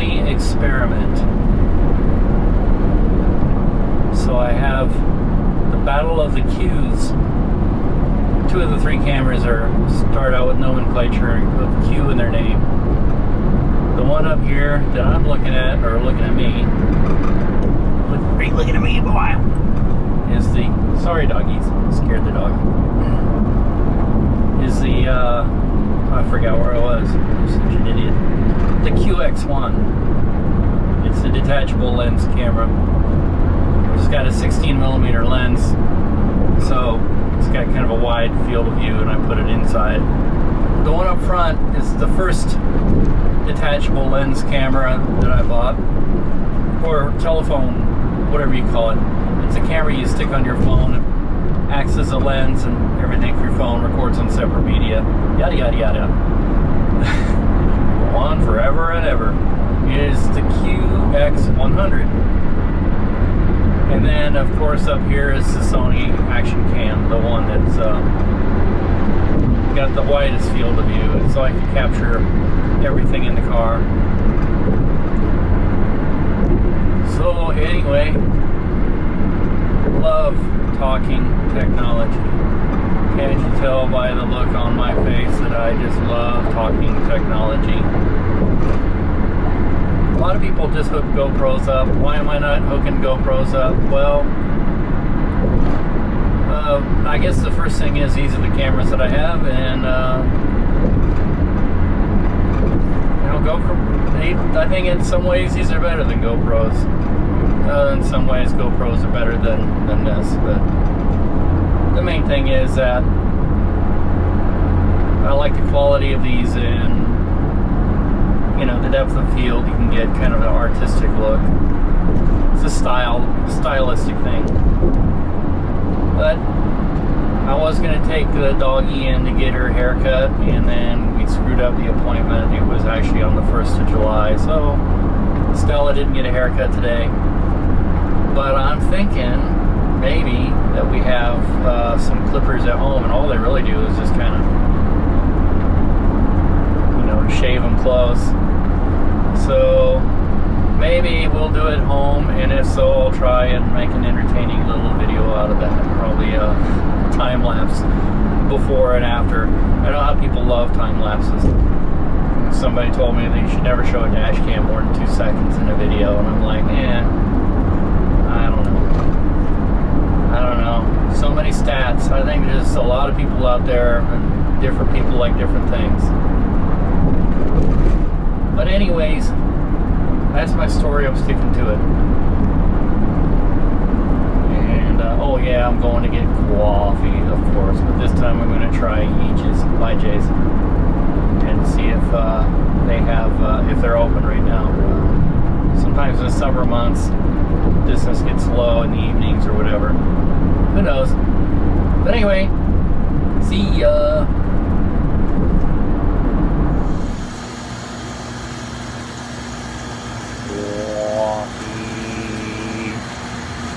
Sony experiment. So I have the Battle of the Qs. 2 of the 3 cameras start out with nomenclature of Q in their name. The one up here that I'm looking at, or looking at me, are you looking at me, boy? Is the, sorry doggies, scared the dog. Is the, I forgot where I was. I'm such an idiot. The QX1. It's a detachable lens camera. It's got a 16mm lens, so it's got kind of a wide field of view, and I put it inside. The one up front is the first detachable lens camera that I bought, or telephone, whatever you call it. It's a camera you stick on your phone. It acts as a lens, and everything for your phone records on separate media. Yada yada yada. Go on forever and ever. It is the QX100. And then, of course, up here is the Sony Action Cam, the one that's got the widest field of view, so I can capture everything in the car. So anyway, love talking technology. Can't you tell by the look on my face that I just love talking technology? A lot of people just hook GoPros up. Why am I not hooking GoPros up? Well, I guess the first thing is these are the cameras that I have, and GoPro. I think in some ways these are better than GoPros. In some ways, GoPros are better than this. But the main thing is that I like the quality of these, and the depth of field. You can get kind of an artistic look. It's a stylistic thing. But I was going to take the doggy in to get her haircut, and then we screwed up the appointment. It was actually on the 1st of July, so Stella didn't get a haircut today. But I'm thinking maybe that we have some clippers at home, and all they really do is just kind of, shave them close. So maybe we'll do it home, and if so, I'll try and make an entertaining little video out of that. Probably a time lapse before and after. I know how people love time lapses. Somebody told me that you should never show a dash cam more than 2 seconds in a video, and I'm like, I don't know. So many stats. I think there's a lot of people out there, and different people like different things. But anyways, that's my story. I'm sticking to it. And oh yeah, I'm going to get coffee, of course. But this time I'm going to try IJ's and see if they have, if they're open right now. Sometimes in the summer months, distance gets low in the evenings or whatever. Who knows? But anyway, see ya.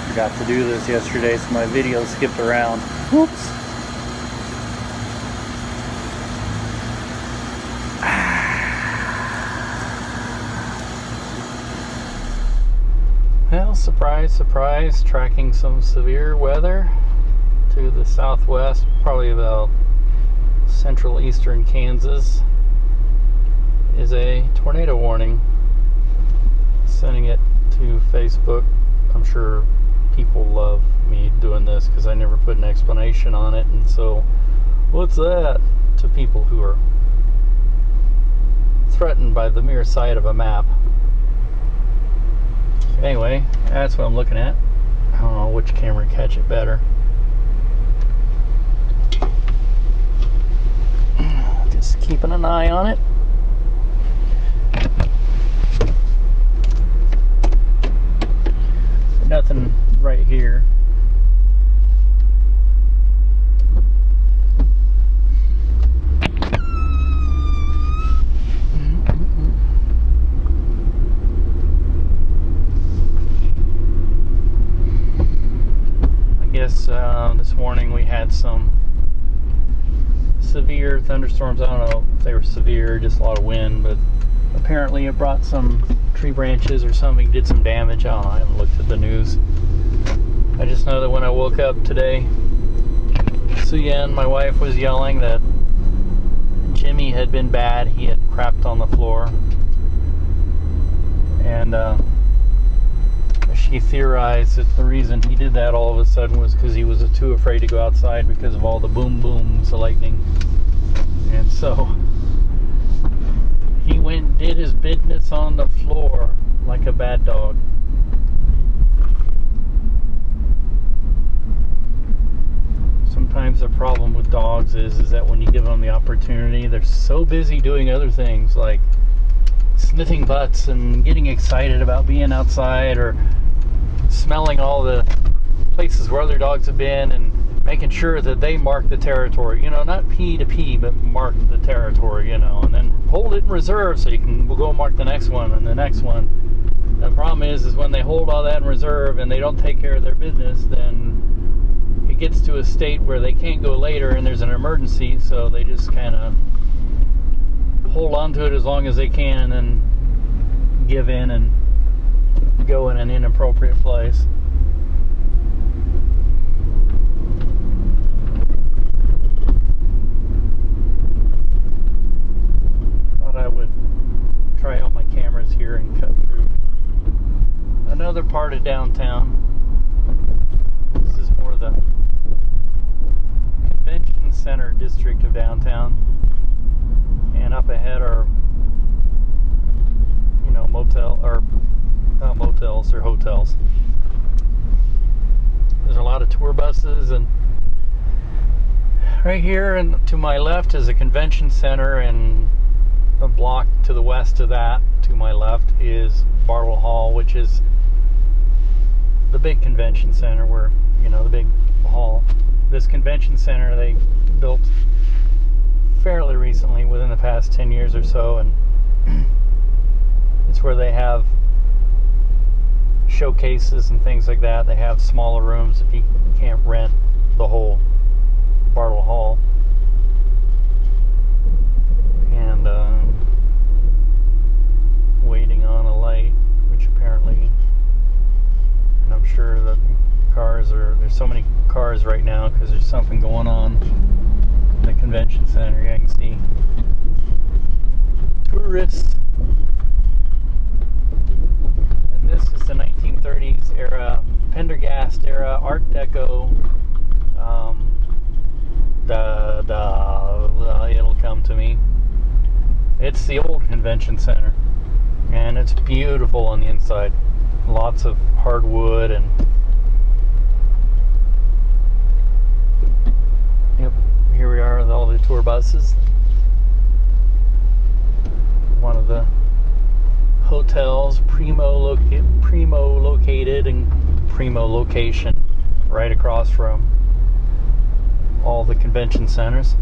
Forgot to do this yesterday, so my video skipped around. Whoops. Well, surprise, surprise, tracking some severe weather to the southwest, probably about central eastern Kansas, is a tornado warning. Sending it to Facebook. I'm sure people love me doing this because I never put an explanation on it, and so what's that to people who are threatened by the mere sight of a map. Anyway, that's what I'm looking at. I don't know which camera to catch it better. Just keeping an eye on it. Nothing right here. I guess this morning we had some severe thunderstorms. I don't know if they were severe, just a lot of wind, but Apparently it brought some tree branches or something, did some damage. I don't know, I haven't looked at the news. I just know that when I woke up today, Suyan, my wife, was yelling that Jimmy had been bad. He had crapped on the floor. And she theorized that the reason he did that all of a sudden was because he was too afraid to go outside because of all the boom booms, the lightning. And so he went and did his business on the floor like a bad dog. Sometimes the problem with dogs is that when you give them the opportunity, they're so busy doing other things like sniffing butts and getting excited about being outside, or smelling all the places where other dogs have been and making sure that they mark the territory, you know, not pee to pee, but mark the territory, you know, and then hold it in reserve so you can go mark the next one and the next one. The problem is when they hold all that in reserve and they don't take care of their business, then it gets to a state where they can't go later and there's an emergency, so they just kind of hold on to it as long as they can and then give in and go in an inappropriate place. Thought I would try out my cameras here and cut through another part of downtown. This is more the convention center district of downtown, and up ahead are, you know, not motels, or hotels. There's a lot of tour buses, and right here and to my left is a convention center, and a block to the west of that, to my left, is Bartle Hall, which is the big convention center where, you know, the big hall. This convention center they built fairly recently, within the past 10 years or so, and it's where they have showcases and things like that. They have smaller rooms if you can't rent the whole Bartle Hall. And waiting on a light, which apparently, and I'm sure that there's so many cars right now because there's something going on in the convention center. Yeah, you can see tourists. And this is the 1930s era, Pendergast era, Art Deco. It'll come to me. It's the old convention center, and it's beautiful on the inside. Lots of hardwood, and yep, here we are with all the tour buses. One of the hotels, primo located and primo location, right across from all the convention centers.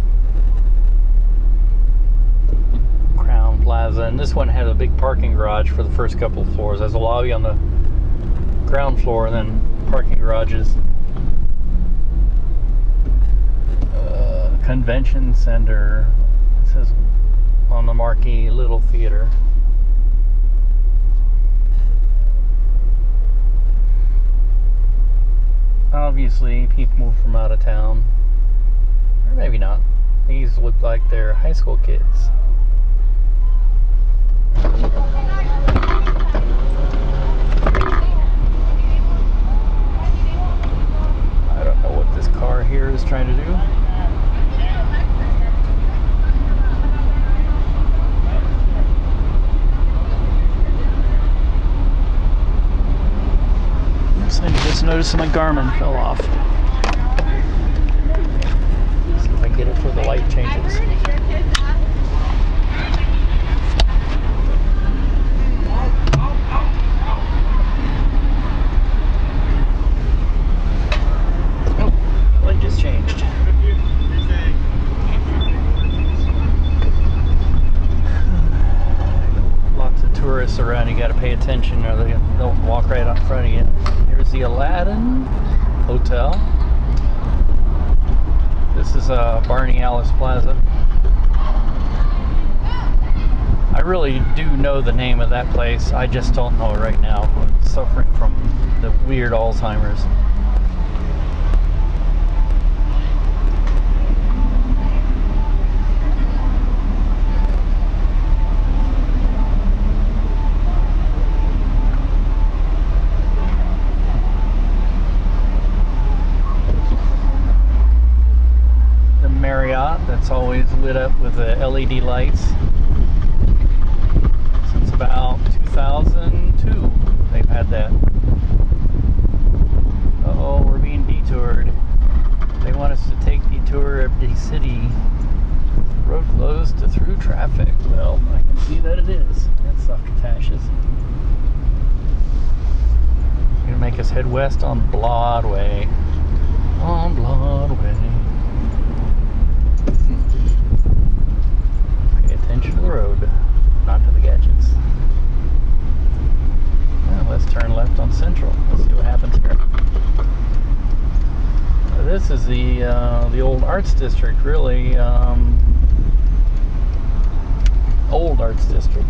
Crown Plaza, and this one had a big parking garage for the first couple of floors. There's a lobby on the ground floor, and then parking garages. Convention Center, it says on the marquee, Little Theater. Obviously people move from out of town, or maybe not. These look like they're high school kids. I don't know what this car here is trying to do. Oops, I just noticed my Garmin fell off. See if I can get it before the light changes. Around, you got to pay attention or they'll walk right out in front of you. Here's the Aladdin Hotel. This is Barney Alice Plaza. I really do know the name of that place. I just don't know it right now. I'm suffering from the weird Alzheimer's. The Marriott, that's always lit up with the LED lights. Since about 2002, they've had that. Uh-oh, we're being detoured. They want us to take detour of the city. Road closed to through traffic. Well, I can see that it is. That succotashes. Gonna make us head west on Broadway. On Broadway. Pay attention to the road, not to the gadgets. Well, let's turn left on Central. Let's see what happens here. This is the old arts district, really. Old arts district.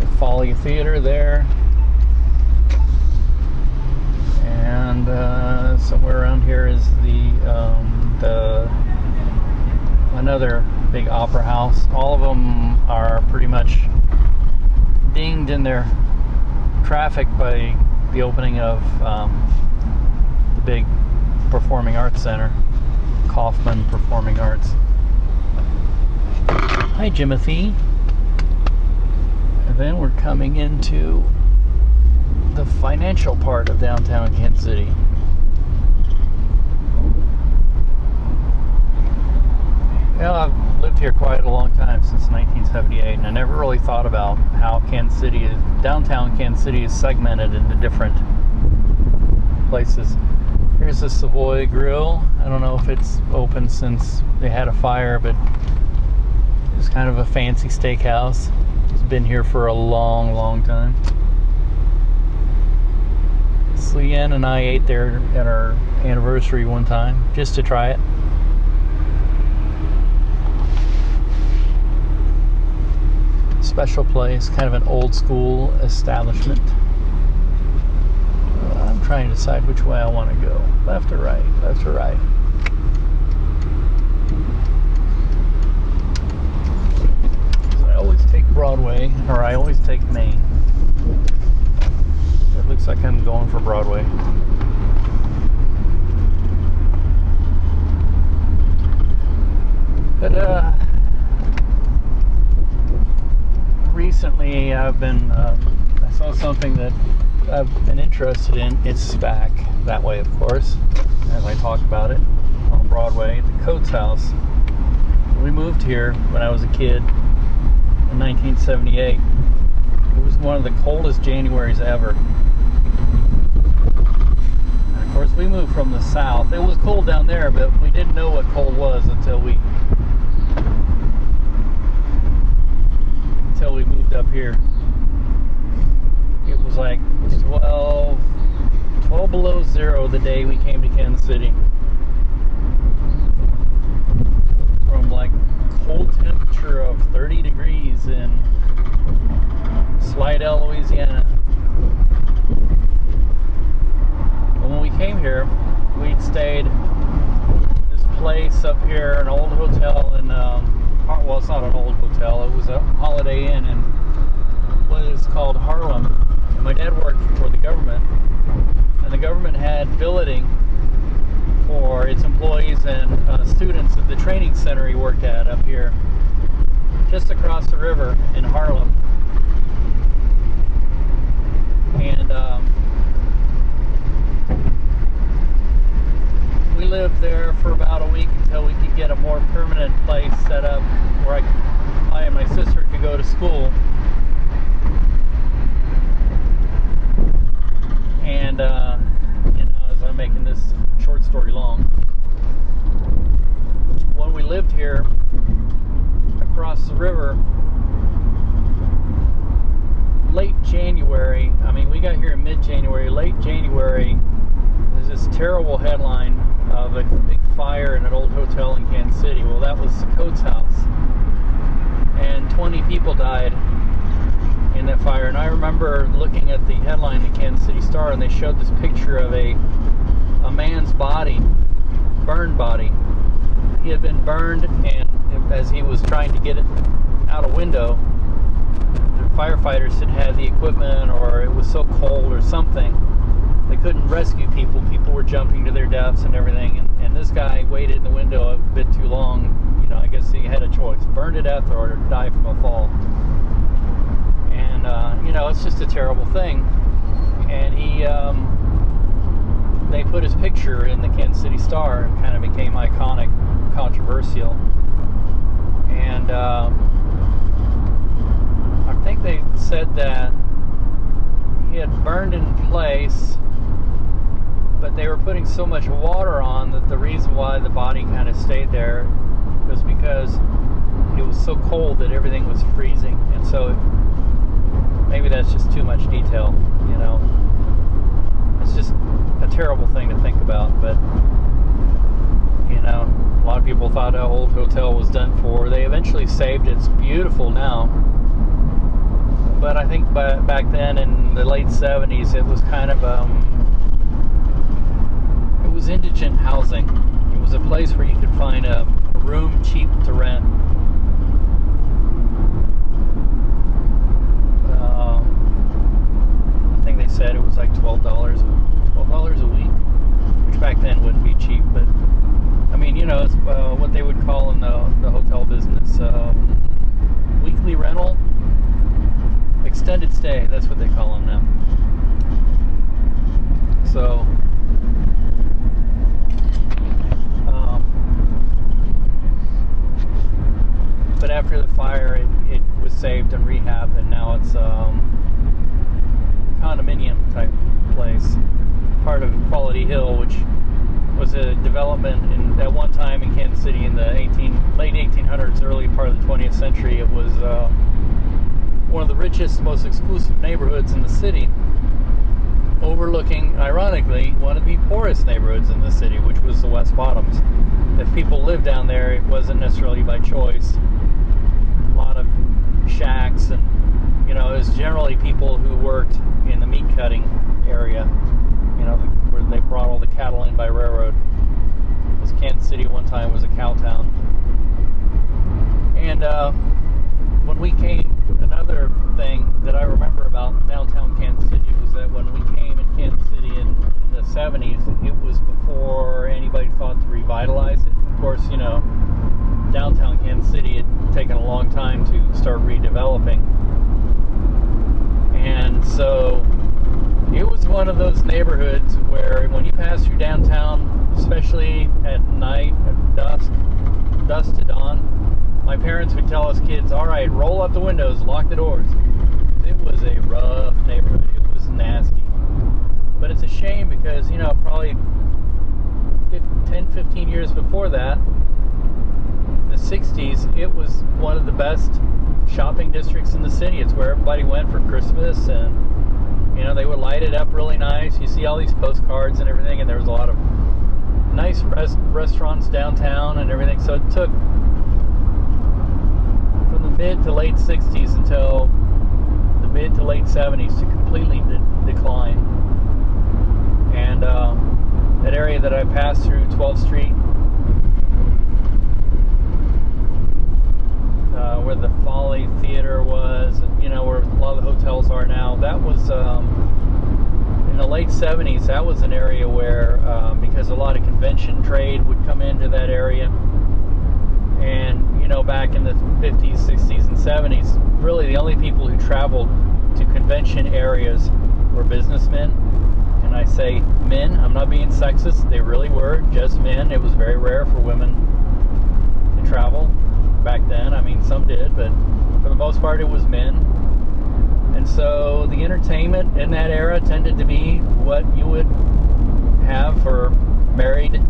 The Folly Theater there, and somewhere around here is the another big opera house. All of them are pretty much dinged in their traffic by the opening of the big Performing Arts Center, Kaufman Performing Arts. Hi, Jimothy. And then we're coming into the financial part of downtown Kansas City. Well, I've lived here quite a long time, since 1978, and I never really thought about how Kansas City is, downtown Kansas City is segmented into different places. Here's the Savoy Grill. I don't know if it's open since they had a fire, but it's kind of a fancy steakhouse. It's been here for a long, long time. Leanne and I ate there at our anniversary one time, just to try it. Special place, kind of an old school establishment. I'm trying to decide which way I want to go. Left or right? Left or right? I always take Broadway, or I always take Main. It looks like I'm going for Broadway. But recently I've been I saw something that I've been interested in. It's back that way, of course, as I talk about it on Broadway. The Coates House. We moved here when I was a kid in 1978. It was one of the coldest Januaries ever. And of course, we moved from the south. It was cold down there, but we didn't know what cold was until we moved up here. It was like 12 below zero the day we came to Kansas City. From like cold temperature of 30 degrees in Slidell, Louisiana. And when we came here, we'd stayed at this place up here, an old hotel in well, it's not an old hotel, it was a Holiday Inn in what is called Harlem. And my dad worked for the government, and the government had billeting for its employees and students at the training center he worked at up here, just across the river in Harlem. And we lived there for about a week until we could get a more permanent place set up where I and my sister could go to school. And you know, as I'm making this short story long, when we lived here across the river, late January, I mean, we got here in mid-January, late January, there's this terrible headline of a big fire in an old hotel in Kansas City. Well, that was the Coates House, and 20 people died. died in that fire. And I remember looking at the headline in the Kansas City Star, and they showed this picture of a man's body, burned body. He had been burned, and as he was trying to get it out a window, the firefighters had the equipment, or it was so cold or something, they couldn't rescue people. People were jumping to their deaths and everything, and this guy waited in the window a bit too long. You know, I guess he had a choice: burn to death or die from a fall. And you know, it's just a terrible thing. And they put his picture in the Kansas City Star, and kind of became iconic, controversial. And I think they said that he had burned in place, but they were putting so much water on that the reason why the body kind of stayed there was because it was so cold that everything was freezing. And so maybe that's just too much detail, you know. It's just a terrible thing to think about, but you know, a lot of people thought the old hotel was done for. They eventually saved it. It's beautiful now. But I think back then in the late 70s, it was kind of it was indigent housing. It was a place where you could find a room cheap to rent. I think they said it was like $12 a week, which back then wouldn't be cheap, but I mean, you know, it's what they would call in the hotel business weekly rental, extended stay. That's what they call them now. So but after the fire, it was saved and rehabbed, and now it's condominium type place, part of Quality Hill, which was a development at one time in Kansas City in the late 1800s, early part of the 20th century. It was one of the richest, most exclusive neighborhoods in the city, overlooking, ironically, one of the poorest neighborhoods in the city, which was the West Bottoms. If people lived down there, it wasn't necessarily by choice. A lot of shacks, and you know, it was generally people who worked in the meat cutting area, you know, where they brought all the cattle in by railroad. Because Kansas City one time was a cow town. And when we came, another thing that I remember about downtown Kansas City was that when we came in Kansas City in the 70s, it was before anybody thought to revitalize it. Of course, you know, downtown Kansas City had taken a long time to start redeveloping. And so it was one of those neighborhoods where when you pass through downtown, especially at night, at dusk to dawn, my parents would tell us kids, all right, roll up the windows, lock the doors. It was a rough neighborhood. It was nasty. But it's a shame because, you know, probably 10, 15 years before that, the 60s, it was one of the best shopping districts in the city. It's where everybody went for Christmas, and you know, they would light it up really nice. You see all these postcards and everything, and there was a lot of nice restaurants downtown and everything. So it took from the mid to late 60s until the mid to late 70s to completely decline. And that area that I passed through, 12th Street, where the Folly Theater was, and you know, where a lot of the hotels are now, that was in the late 70s. That was an area where because a lot of convention trade would come into that area, and you know, back in the 50s, 60s, and 70s, really the only people who traveled to convention areas were businessmen. And I say men, I'm not being sexist, they really were just men. It was very rare for women to travel back then. I mean, some did, but for the most part it was men. And so the entertainment in that era tended to be what you would have for married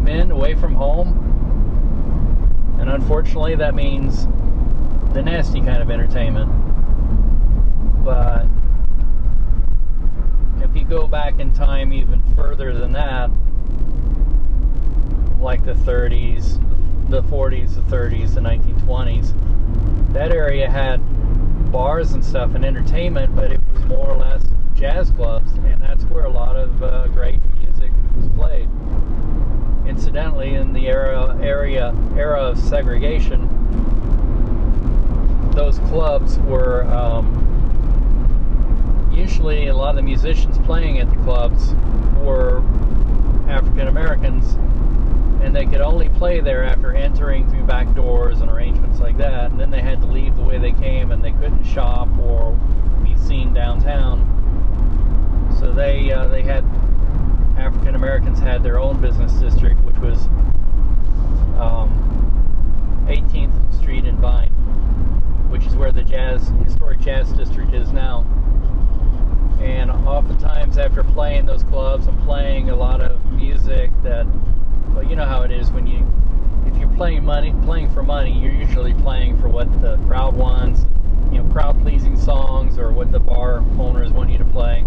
men away from home. And unfortunately that means the nasty kind of entertainment. But if you go back in time even further than that, like the 30s, the 40s, the 30s, the 1920s, that area area had bars and stuff and entertainment, but it was more or less jazz clubs, and that's where a lot of great music was played. Incidentally, in the era of segregation, those clubs were usually, a lot of the musicians playing at the clubs were African Americans, and they could only play there after entering through back doors and arrangements like that, and then they had to leave the way they came, and they couldn't shop or be seen downtown. So they had, African Americans had their own business district, which was 18th Street and Vine, which is where the historic jazz district is now. And oftentimes after playing those clubs and playing a lot of music that, well, you know how it is when if you're playing for money, you're usually playing for what the crowd wants, crowd pleasing songs, or what the bar owners want you to play,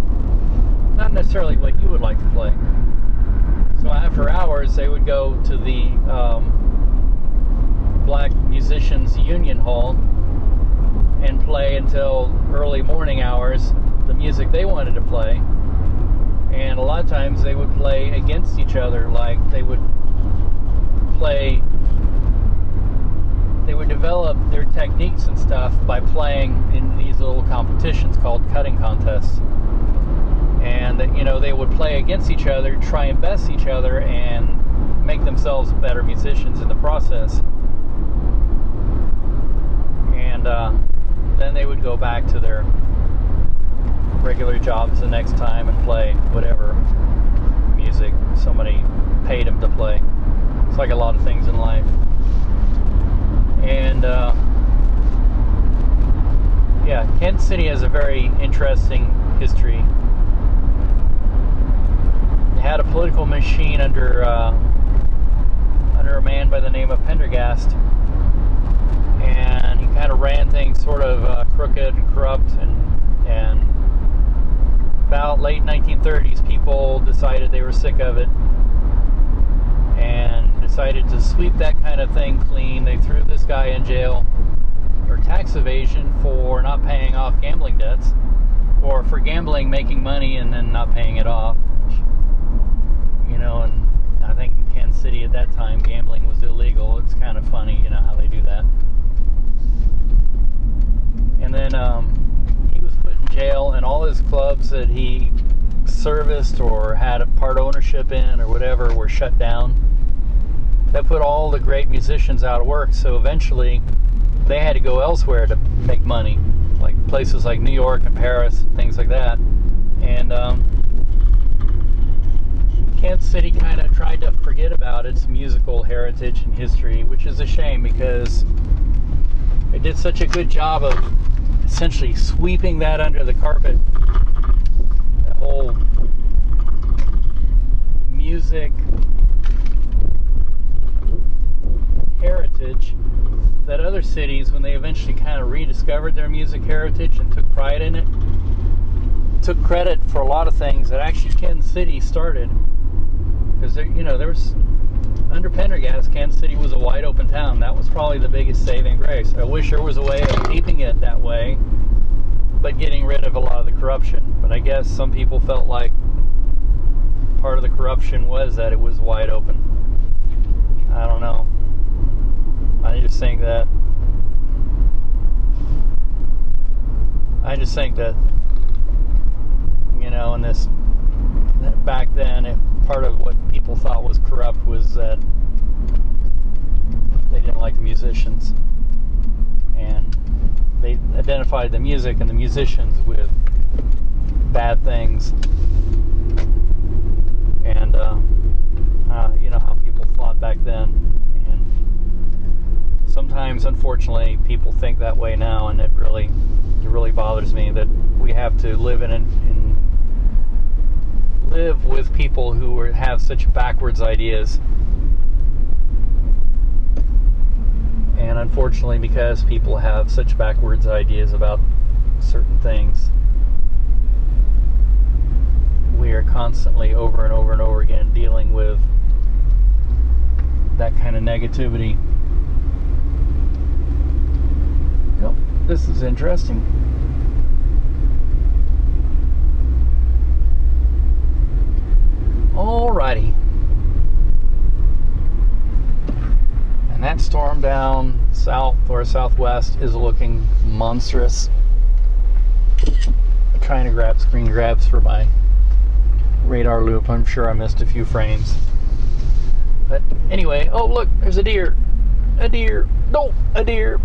not necessarily what you would like to play. So after hours, they would go to the Black Musicians Union Hall and play until early morning hours the music they wanted to play. And a lot of times they would play against each other. Like they would develop their techniques and stuff by playing in these little competitions called cutting contests. And they would play against each other, try and best each other, and make themselves better musicians in the process. And then they would go back to their regular jobs the next time and play whatever music somebody paid them to play. It's like a lot of things in life. And Kansas City has a very interesting history. It had a political machine under a man by the name of Pendergast, and he kind of ran things sort of crooked and corrupt, and about late 1930s, people decided they were sick of it and decided to sweep that kind of thing clean. They threw this guy in jail for tax evasion for not paying off gambling debts, or for gambling, making money and then not paying it off. And I think in Kansas City at that time, gambling was illegal. It's kind of funny, how they do that. And then he was put in jail, and all his clubs that he serviced or had a part ownership in or whatever were shut down. That put all the great musicians out of work, so eventually they had to go elsewhere to make money, like places like New York and Paris, things like that. And Kansas City kind of tried to forget about its musical heritage and history, which is a shame, because it did such a good job of essentially sweeping that under the carpet. The whole music heritage that other cities, when they eventually kind of rediscovered their music heritage and took pride in it, took credit for a lot of things that actually Kansas City started. Because there was, under Pendergast, Kansas City was a wide open town. That was probably the biggest saving grace. I wish there was a way of keeping it that way, but getting rid of a lot of the corruption. But I guess some people felt like part of the corruption was that it was wide open. I don't know. I just think that in this, back then, part of what people thought was corrupt was that they didn't like the musicians, and they identified the music and the musicians with bad things. And how people thought back then. And sometimes, unfortunately, people think that way now, and it really bothers me that we have to live live with people who have such backwards ideas. And unfortunately, because people have such backwards ideas about certain things, we are constantly over and over and over again dealing with that kind of negativity. Yep. this is interesting. Alrighty. And that storm down south or southwest is looking monstrous. I'm trying to grab screen grabs for my radar loop. I'm sure I missed a few frames. But anyway, oh look, there's a deer. A deer. No, a deer.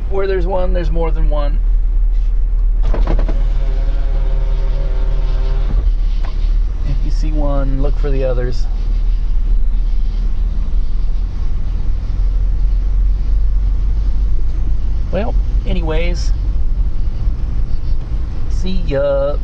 Where there's one, there's more than one. If you see one, look for the others. Well, anyways, see ya.